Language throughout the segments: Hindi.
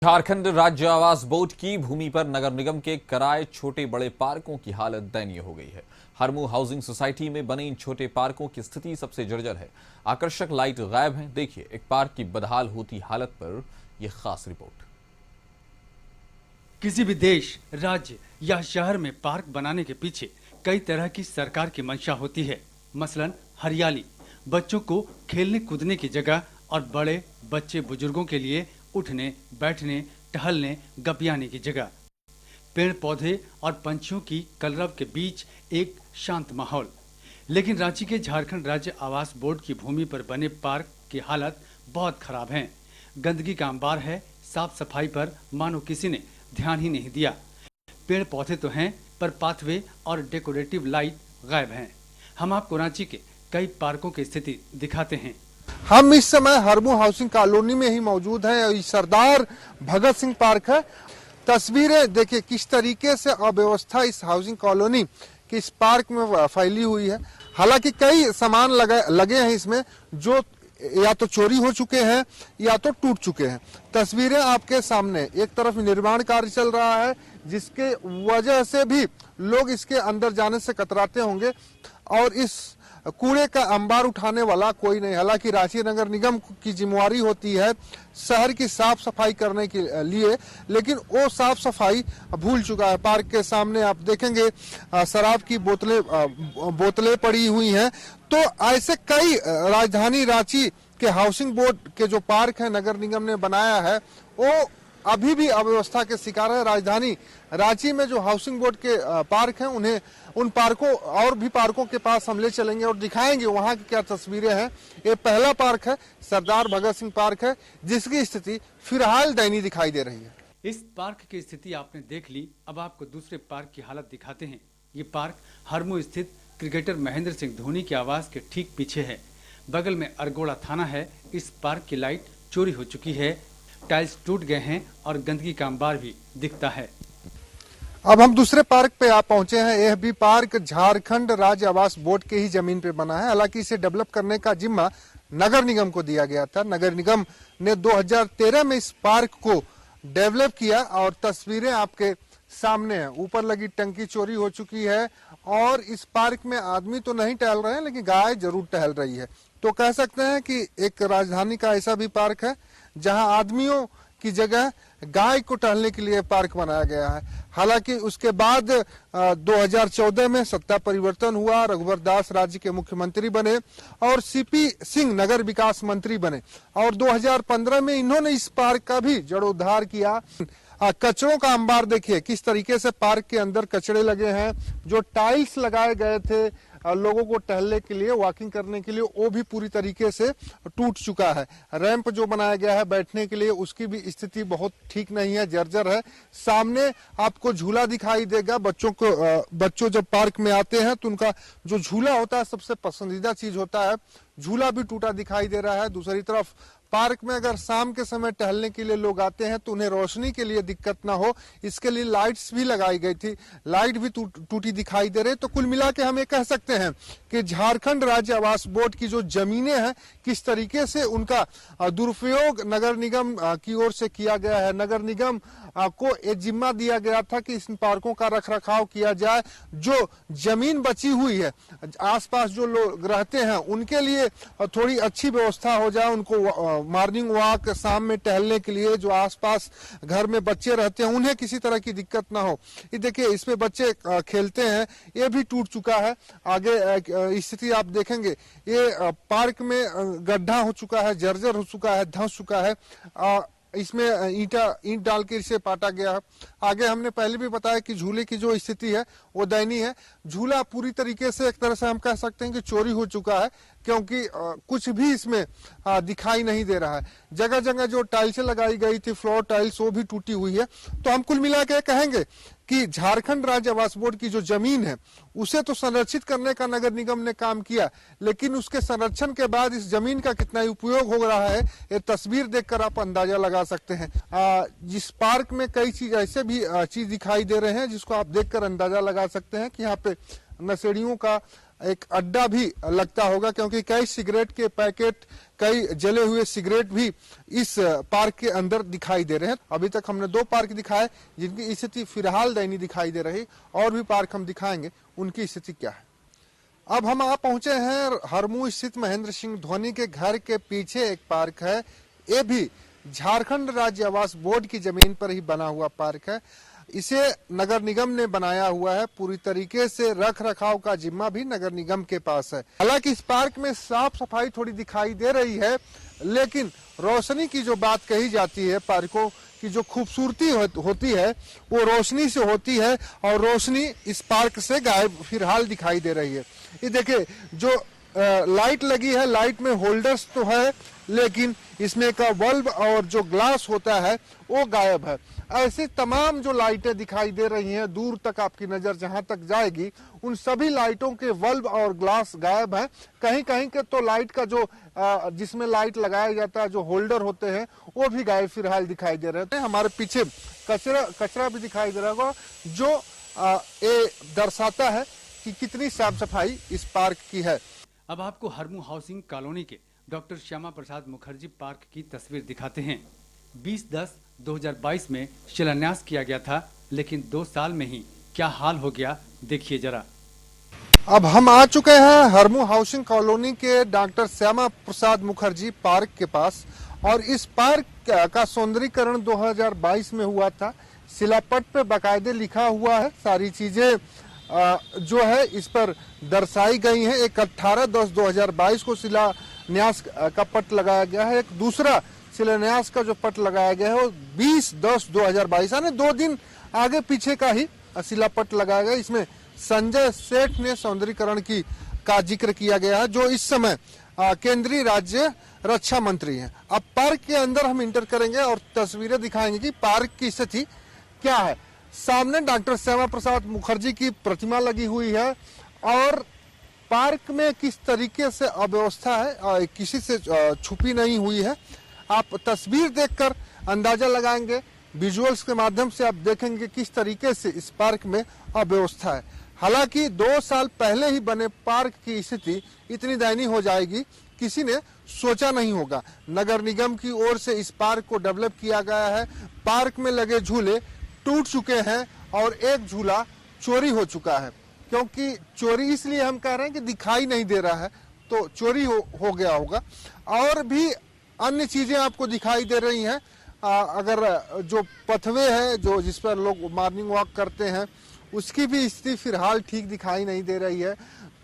झारखंड राज्य आवास बोर्ड की भूमि पर नगर निगम के कराए छोटे बड़े पार्कों की हालत दयनीय हो गई है। हरमू हाउसिंग सोसाइटी में बने इन छोटे पार्कों की स्थिति सबसे जर्जर है। आकर्षक लाइट गायब है। देखिए एक पार्क की बदहाल होती हालत पर यह खास रिपोर्ट। किसी भी देश, राज्य या शहर में पार्क बनाने के पीछे कई तरह की सरकार की मंशा होती है। मसलन हरियाली, बच्चों को खेलने कूदने की जगह और बड़े बच्चे बुजुर्गों के लिए उठने, बैठने, टहलने, गपियाने की जगह। पेड़ पौधे और पंछियों की कलरव के बीच एक शांत माहौल। लेकिन रांची के झारखंड राज्य आवास बोर्ड की भूमि पर बने पार्क की हालत बहुत खराब है। गंदगी का अंबार है। साफ सफाई पर मानो किसी ने ध्यान ही नहीं दिया। पेड़ पौधे तो हैं, पर पाथवे और डेकोरेटिव लाइट गायब हैं। हम आपको रांची के कई पार्कों की स्थिति दिखाते हैं। हम इस समय हरमू हाउसिंग कॉलोनी में ही मौजूद हैं। सरदार भगत सिंह पार्क है। तस्वीरें देखिए किस तरीके से अव्यवस्था इस हाउसिंग कॉलोनी की इस पार्क में फैली हुई है। हालांकि कई सामान लगे हैं इसमें जो या तो चोरी हो चुके हैं या तो टूट चुके हैं। तस्वीरें आपके सामने। एक तरफ निर्माण कार्य चल रहा है जिसके वजह से भी लोग इसके अंदर जाने से कतराते होंगे और इस कूड़े का अंबार उठाने वाला कोई नहीं। हालांकि रांची नगर निगम की जिम्मेवारी होती है शहर की साफ सफाई करने के लिए, लेकिन वो साफ सफाई भूल चुका है। पार्क के सामने आप देखेंगे शराब की बोतलें पड़ी हुई हैं। तो ऐसे कई राजधानी रांची के हाउसिंग बोर्ड के जो पार्क है नगर निगम ने बनाया है वो अभी भी अव्यवस्था के शिकार है। राजधानी रांची में जो हाउसिंग बोर्ड के पार्क हैं उन्हें उन पार्कों और भी पार्कों के पास हम ले चलेंगे और दिखाएंगे वहां की क्या तस्वीरें हैं। ये पहला पार्क है, सरदार भगत सिंह पार्क है, जिसकी स्थिति फिलहाल दयनीय दिखाई दे रही है। इस पार्क की स्थिति आपने देख ली। अब आपको दूसरे पार्क की हालत दिखाते हैं। ये पार्क हरमू स्थित क्रिकेटर महेंद्र सिंह धोनी के आवास के ठीक पीछे है। बगल में अरगोड़ा थाना है। इस पार्क की लाइट चोरी हो चुकी है, टाइल्स टूट गए हैं और गंदगी का अंबार भी दिखता है। अब हम दूसरे पार्क पे आप पहुंचे हैं। यह भी पार्क झारखंड राज्य आवास बोर्ड के ही जमीन पे बना है। हालांकि इसे डेवलप करने का जिम्मा नगर निगम को दिया गया था। नगर निगम ने 2013 में इस पार्क को डेवलप किया और तस्वीरें आपके सामने है। ऊपर लगी टंकी चोरी हो चुकी है और इस पार्क में आदमी तो नहीं टहल रहे हैं लेकिन गाय जरूर टहल रही है। तो कह सकते हैं कि एक राजधानी का ऐसा भी पार्क है जहां आदमियों की जगह गाय को टहलने के लिए पार्क बनाया गया है। हालांकि उसके बाद 2014 में सत्ता परिवर्तन हुआ। रघुवर दास राज्य के मुख्यमंत्री बने और सीपी सिंह नगर विकास मंत्री बने और 2015 में इन्होंने इस पार्क का भी जड़ोद्धार किया। कचरों का अंबार देखिए किस तरीके से पार्क के अंदर कचरे लगे हैं। जो टाइल्स लगाए गए थे लोगों को टहलने के लिए, वॉकिंग करने के लिए, वो भी पूरी तरीके से टूट चुका है। रैंप जो बनाया गया है बैठने के लिए उसकी भी स्थिति बहुत ठीक नहीं है, जर्जर है। सामने आपको झूला दिखाई देगा। बच्चों जब पार्क में आते हैं तो उनका जो झूला होता है सबसे पसंदीदा चीज होता है, झूला भी टूटा दिखाई दे रहा है। दूसरी तरफ पार्क में अगर शाम के समय टहलने के लिए लोग आते हैं तो उन्हें रोशनी के लिए दिक्कत ना हो इसके लिए लाइट्स भी लगाई गई थी, लाइट भी टूटी दिखाई दे रही। तो कुल मिला के हम ये कह सकते हैं कि झारखंड राज्य आवास बोर्ड की जो जमीनें हैं किस तरीके से उनका दुरुपयोग नगर निगम की ओर से किया गया है। नगर निगम को ये जिम्मा दिया गया था कि इन पार्कों का रखरखाव किया जाए। जो जमीन बची हुई है आसपास जो लोग रहते हैं उनके लिए थोड़ी अच्छी व्यवस्था हो जाए, उनको मॉर्निंग वॉक शाम में टहलने के लिए, जो आसपास घर में बच्चे रहते हैं उन्हें किसी तरह की दिक्कत ना हो। ये देखिए इसमें बच्चे खेलते हैं, ये भी टूट चुका है। आगे स्थिति आप देखेंगे ये पार्क में गड्ढा हो चुका है, जर्जर हो चुका है, धंस चुका है। इसमें ईंट डाल के इसे पाटा गया है। आगे हमने पहले भी बताया कि झूले की जो स्थिति है वो दयनीय है। झूला पूरी तरीके से एक तरह से हम कह सकते हैं कि चोरी हो चुका है क्योंकि कुछ भी इसमें दिखाई नहीं दे रहा है। जगह जगह जो टाइल्सें लगाई गई थी, फ्लोर टाइल्स, वो भी टूटी हुई है। तो हम कुल मिला के कहेंगे कि झारखंड राज्य आवास बोर्ड की जो जमीन है उसे तो संरक्षित करने का नगर निगम ने काम किया, लेकिन उसके संरक्षण के बाद इस जमीन का कितना उपयोग हो रहा है ये तस्वीर देखकर आप अंदाजा लगा सकते हैं। जिस पार्क में कई चीज ऐसे भी चीज दिखाई दे रहे हैं जिसको आप देखकर अंदाजा लगा सकते हैं कि यहाँ पे नशेड़ियों का एक अड्डा भी लगता होगा, क्योंकि कई सिगरेट के पैकेट, कई जले हुए सिगरेट भी इस पार्क के अंदर दिखाई दे रहे हैं। अभी तक हमने 2 पार्क दिखाए जिनकी स्थिति फिलहाल दयनीय दिखाई दे रही, और भी पार्क हम दिखाएंगे उनकी स्थिति क्या है। अब हम आ पहुंचे हैं हरमू स्थित महेंद्र सिंह धोनी के घर के पीछे एक पार्क है। ये भी झारखंड राज्य आवास बोर्ड की जमीन पर ही बना हुआ पार्क है। इसे नगर निगम ने बनाया हुआ है। पूरी तरीके से रख रखाव का जिम्मा भी नगर निगम के पास है। हालांकि इस पार्क में साफ सफाई थोड़ी दिखाई दे रही है, लेकिन रोशनी की जो बात कही जाती है, पार्कों की जो खूबसूरती होती है वो रोशनी से होती है, और रोशनी इस पार्क से गायब फिलहाल दिखाई दे रही है। ये देखिए, जो लाइट लगी है, लाइट में होल्डर्स तो है, लेकिन इसमें का बल्ब और जो ग्लास होता है वो गायब है। ऐसे तमाम जो लाइटें दिखाई दे रही हैं, दूर तक आपकी नजर जहां तक जाएगी उन सभी लाइटों के बल्ब और ग्लास गायब है। कहीं कहीं के तो लाइट का जो जिसमें लाइट लगाया जाता है, जो होल्डर होते हैं, वो भी गायब फिलहाल दिखाई दे रहे हैं। हमारे पीछे कचरा भी दिखाई दे रहा होगा, जो ये दर्शाता है कि कितनी साफ सफाई इस पार्क की है। अब आपको हरमू हाउसिंग कॉलोनी के डॉक्टर श्यामा प्रसाद मुखर्जी पार्क की तस्वीर दिखाते हैं। 20/10/2022 में शिलान्यास किया गया था, लेकिन 2 साल में ही क्या हाल हो गया, देखिए जरा। अब हम आ चुके हैं हरमू हाउसिंग कॉलोनी के डॉक्टर श्यामा प्रसाद मुखर्जी पार्क के पास, और इस पार्क का सौंदर्यीकरण 2022 में हुआ था। शिलापट पे बाकायदे लिखा हुआ है, सारी चीजें जो है इस पर दर्शाई गई हैं। एक 18/10/2022 को शिलान्यास का पट लगाया गया है। एक दूसरा शिलान्यास का जो पट लगाया गया है वो 20/10/2022, यानी 2 दिन आगे पीछे का ही शिलापट लगाया गया। इसमें संजय सेठ ने सौंदर्यीकरण का जिक्र किया गया है, जो इस समय केंद्रीय राज्य रक्षा मंत्री हैं। अब पार्क के अंदर हम इंटर करेंगे और तस्वीरें दिखाएंगे कि पार्क की स्थिति क्या है। सामने डॉक्टर श्यामा प्रसाद मुखर्जी की प्रतिमा लगी हुई है, और पार्क में किस तरीके से अव्यवस्था है किसी से छुपी नहीं हुई है। आप तस्वीर देखकर अंदाजा लगाएंगे, विजुअल्स के माध्यम से आप देखेंगे किस तरीके से इस पार्क में अव्यवस्था है। हालांकि 2 साल पहले ही बने पार्क की स्थिति इतनी दयनीय हो जाएगी, किसी ने सोचा नहीं होगा। नगर निगम की ओर से इस पार्क को डेवलप किया गया है। पार्क में लगे झूले टूट चुके हैं, और एक झूला चोरी हो चुका है। क्योंकि चोरी इसलिए हम कह रहे हैं कि दिखाई नहीं दे रहा है, तो चोरी हो गया होगा। और भी अन्य चीजें आपको दिखाई दे रही हैं। अगर जो पथवे है, जो जिस पर लोग मॉर्निंग वॉक करते हैं, उसकी भी स्थिति फिलहाल ठीक दिखाई नहीं दे रही है।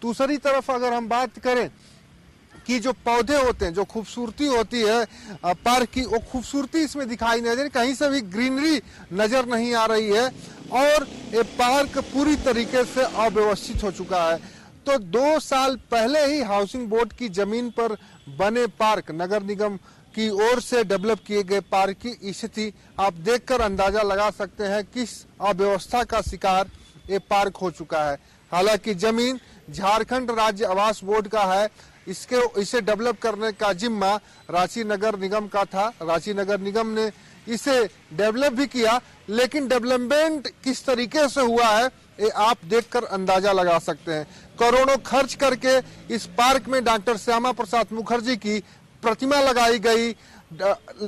दूसरी तरफ अगर हम बात करें कि जो पौधे होते हैं, जो खूबसूरती होती है पार्क की, वो खूबसूरती इसमें दिखाई नहीं दे रही, कहीं से भी ग्रीनरी नजर नहीं आ रही है, और ये पार्क पूरी तरीके से अव्यवस्थित हो चुका है। तो 2 साल पहले ही हाउसिंग बोर्ड की जमीन पर बने पार्क, नगर निगम की ओर से डेवलप किए गए पार्क की स्थिति आप देखकर अंदाजा लगा सकते हैं किस अव्यवस्था का शिकार ये पार्क हो चुका है। हालांकि जमीन झारखंड राज्य आवास बोर्ड का है, इसे डेवलप करने का जिम्मा रांची नगर निगम का था। रांची नगर निगम ने इसे डेवलप भी किया, लेकिन डेवलपमेंट किस तरीके से हुआ है ये आप देखकर अंदाजा लगा सकते हैं। करोड़ों खर्च करके इस पार्क में डॉक्टर श्यामा प्रसाद मुखर्जी की प्रतिमा लगाई गई,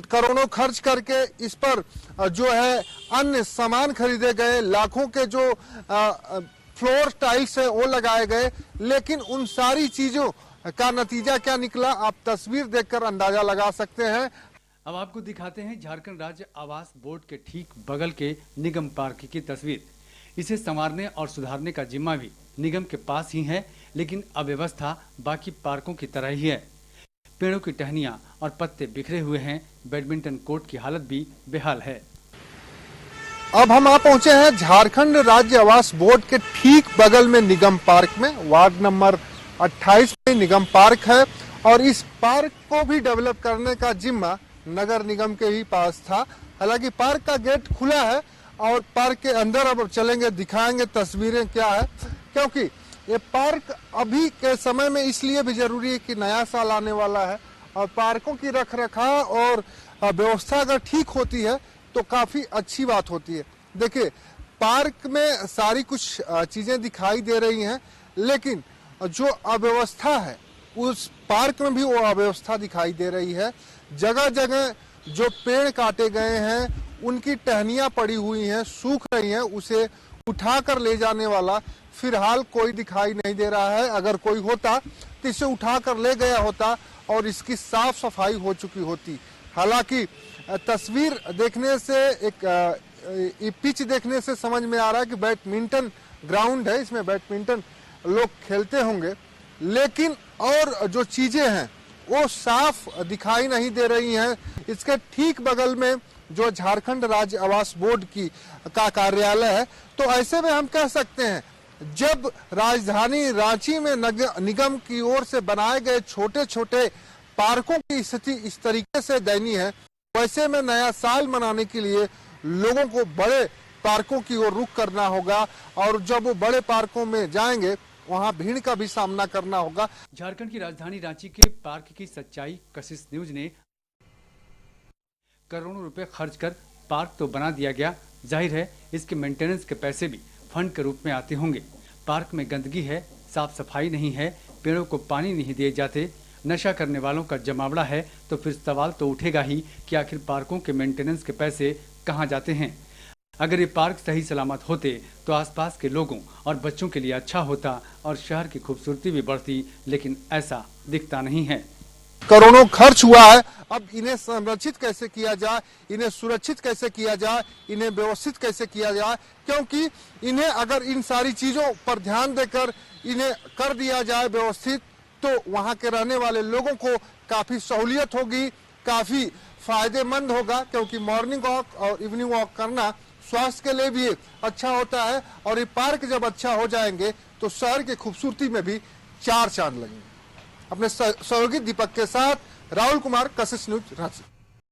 करोड़ों खर्च करके इस पर जो है अन्य सामान खरीदे गए, लाखों के जो फ्लोर टाइल्स है वो लगाए गए, लेकिन उन सारी चीजों का नतीजा क्या निकला आप तस्वीर देखकर अंदाजा लगा सकते हैं। अब आपको दिखाते हैं झारखंड राज्य आवास बोर्ड के ठीक बगल के निगम पार्क की तस्वीर। इसे संवारने और सुधारने का जिम्मा भी निगम के पास ही है, लेकिन अव्यवस्था बाकी पार्कों की तरह ही है। पेड़ों की टहनियां और पत्ते बिखरे हुए हैं। बैडमिंटन कोर्ट की हालत भी बेहाल है। अब हम आ पहुंचे हैं झारखंड राज्य आवास बोर्ड के ठीक बगल में निगम पार्क में। वार्ड नंबर 28 में निगम पार्क है, और इस पार्क को भी डेवलप करने का जिम्मा नगर निगम के ही पास था। हालांकि पार्क का गेट खुला है, और पार्क के अंदर अब चलेंगे, दिखाएंगे तस्वीरें क्या है, क्योंकि ये पार्क अभी के समय में इसलिए भी जरूरी है कि नया साल आने वाला है, और पार्कों की रख रखाव और व्यवस्था अगर ठीक होती है तो काफी अच्छी बात होती है। देखिए, पार्क में सारी कुछ चीजें दिखाई दे रही हैं, लेकिन जो अव्यवस्था है उस पार्क में भी वो अव्यवस्था दिखाई दे रही है। जगह जगह जो पेड़ काटे गए हैं उनकी टहनियां पड़ी हुई हैं, सूख रही हैं, उसे उठाकर ले जाने वाला फिलहाल कोई दिखाई नहीं दे रहा है। अगर कोई होता तो इसे उठाकर ले गया होता और इसकी साफ सफाई हो चुकी होती। हालांकि तस्वीर देखने से एक पिच देखने से समझ में आ रहा है कि बैडमिंटन ग्राउंड है, इसमें बैडमिंटन लोग खेलते होंगे, लेकिन और जो चीजें हैं वो साफ दिखाई नहीं दे रही हैं। इसके ठीक बगल में जो झारखंड राज्य आवास बोर्ड का कार्यालय है, तो ऐसे में हम कह सकते हैं जब राजधानी रांची में निगम की ओर से बनाए गए छोटे छोटे पार्कों की स्थिति इस तरीके से दयनीय है, वैसे में नया साल मनाने के लिए लोगों को बड़े पार्कों की ओर रुख करना होगा और जब वो बड़े पार्कों में जाएंगे वहां भीड़ का भी सामना करना होगा। झारखंड की राजधानी रांची के पार्क की सच्चाई कशिश न्यूज ने करोड़ों रुपए खर्च कर पार्क तो बना दिया गया, जाहिर है इसके मेंटेनेंस के पैसे भी फंड के रूप में आते होंगे। पार्क में गंदगी है, साफ सफाई नहीं है, पेड़ों को पानी नहीं दिए जाते, नशा करने वालों का जमावड़ा है, तो फिर सवाल तो उठेगा ही कि आखिर पार्कों के मेंटेनेंस के पैसे कहां जाते हैं। अगर ये पार्क सही सलामत होते तो आसपास के लोगों और बच्चों के लिए अच्छा होता और शहर की खूबसूरती भी बढ़ती, लेकिन ऐसा दिखता नहीं है। करोड़ों खर्च हुआ है, अब इन्हें संरक्षित कैसे किया जाए, इन्हें सुरक्षित कैसे किया जाए, इन्हें व्यवस्थित कैसे किया जाए, क्योंकि इन्हें अगर इन सारी चीजों पर ध्यान देकर इन्हें कर दिया जाए व्यवस्थित, तो वहां के रहने वाले लोगों को काफी सहूलियत होगी, काफी फायदेमंद होगा, क्योंकि मॉर्निंग वॉक और इवनिंग वॉक करना स्वास्थ्य के लिए भी अच्छा होता है और ये पार्क जब अच्छा हो जाएंगे तो शहर की खूबसूरती में भी चार चांद लगेंगे। अपने सहयोगी दीपक के साथ राहुल कुमार, कशिश न्यूज, रांची।